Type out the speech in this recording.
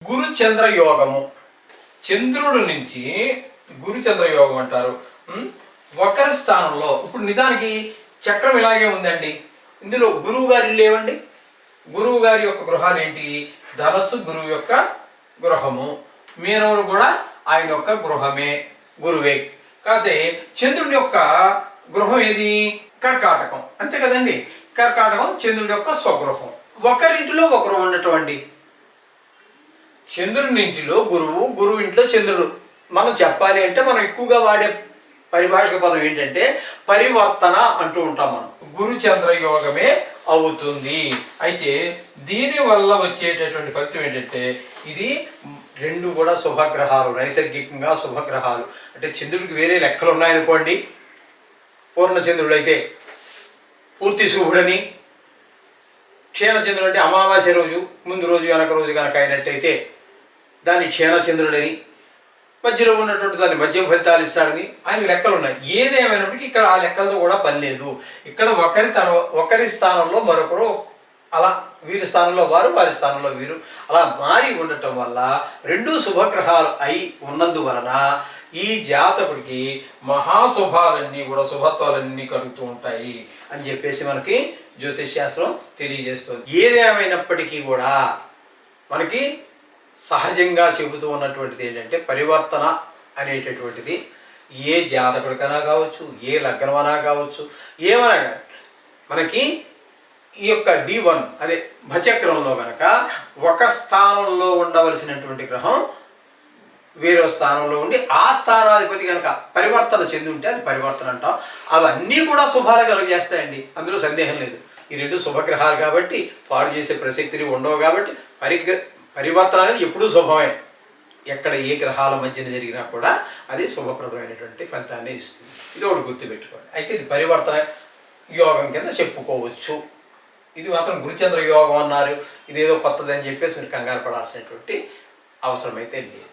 గురు చంద్ర యోగము. చంద్రుడి నుంచి గురు చంద్ర యోగం అంటారు. ఒకరి స్థానంలో ఇప్పుడు నిజానికి చక్రం ఇలాగే ఉందండి. ఇందులో గురువు గారి లేవండి. గురువు గారి యొక్క గృహాలు ఏంటి? ధనస్సు గురువు యొక్క గృహము, మీనవుడు కూడా ఆయన యొక్క గృహమే, గురువే. కాకపోతే చంద్రుడి యొక్క గృహం ఏది? కర్కాటకం, అంతే కదండి. కర్కాటకం చంద్రుడి యొక్క స్వగృహం. ఒకరింటిలో ఒకరు ఉన్నటువంటి చంద్రుని ఇంటిలో గురువు, గురువు ఇంట్లో చంద్రుడు. మనం చెప్పాలి అంటే మనం ఎక్కువగా వాడే పరిభాషక పదం ఏంటంటే పరివర్తన అంటూ ఉంటాం. మనం గురు చంద్ర యోగమే అవుతుంది. అయితే దీనివల్ల వచ్చేటటువంటి ఫలితం ఏంటంటే ఇది రెండు కూడా శుభగ్రహాలు, నైసర్గికంగా శుభగ్రహాలు. అంటే చంద్రుడికి వేరే లెక్కలు ఉన్నాయనుకోండి. పూర్ణచంద్రుడు అయితే పూర్తి శుభుడని, క్షీణచంద్రుడు అంటే అమావాస్య రోజు ముందు రోజు వెనక రోజు కనుక అయినట్టయితే దాన్ని క్షీణచంద్రుడని, మధ్యలో ఉన్నటువంటి దాన్ని మధ్యం ఫలితాలు ఇస్తాడని ఆయన లెక్కలు ఉన్నాయి. ఏదేమైనప్పటికీ ఇక్కడ ఆ లెక్కలతో కూడా పని లేదు. ఇక్కడ ఒకరి స్థానంలో మరొకరు, అలా వీరి స్థానంలో వారు, వారి స్థానంలో వీరు అలా మారి ఉండటం వల్ల రెండు శుభగ్రహాలు అయి ఉన్నందువలన ఈ జాతకుడికి మహాశుభాలన్నీ కూడా, శుభత్వాలన్నీ కలుగుతూ ఉంటాయి అని చెప్పేసి మనకి జ్యోతిష్ శాస్త్రం తెలియజేస్తుంది. ఏదేమైనప్పటికీ కూడా మనకి సహజంగా చెబుతూ ఉన్నటువంటిది ఏంటంటే పరివర్తన అనేటటువంటిది ఏ జాతకుడికైనా కావచ్చు, ఏ లగ్నమైనా కావచ్చు, ఏమైనా కానీ మనకి ఈ యొక్క D1 అదే భచక్రంలో కనుక ఒక స్థానంలో ఉండవలసినటువంటి గ్రహం వేరే స్థానంలో ఉండి ఆ స్థానాధిపతి కనుక పరివర్తన చెంది ఉంటే అది పరివర్తన అంటాం. అవన్నీ కూడా శుభాలు కలుగజేస్తాయండి, అందులో సందేహం లేదు. ఈ రెండు శుభగ్రహాలు కాబట్టి పాడు చేసే ప్రసక్తిని ఉండవు. కాబట్టి పరివర్తన అనేది ఎప్పుడూ శుభమే. ఎక్కడ ఏ గ్రహాల మధ్యన జరిగినా కూడా అది శుభప్రదమైనటువంటి ఫలితాన్ని ఇస్తుంది. ఇది ఒకటి గుర్తుపెట్టుకోండి. అయితే ఇది పరివర్తన యోగం కింద చెప్పుకోవచ్చు. ఇది మాత్రం గురుచంద్ర యోగం అన్నారు, ఇదేదో కొత్తదని చెప్పేసి మీరు కంగారు పడాల్సినటువంటి అవసరం అయితే లేదు.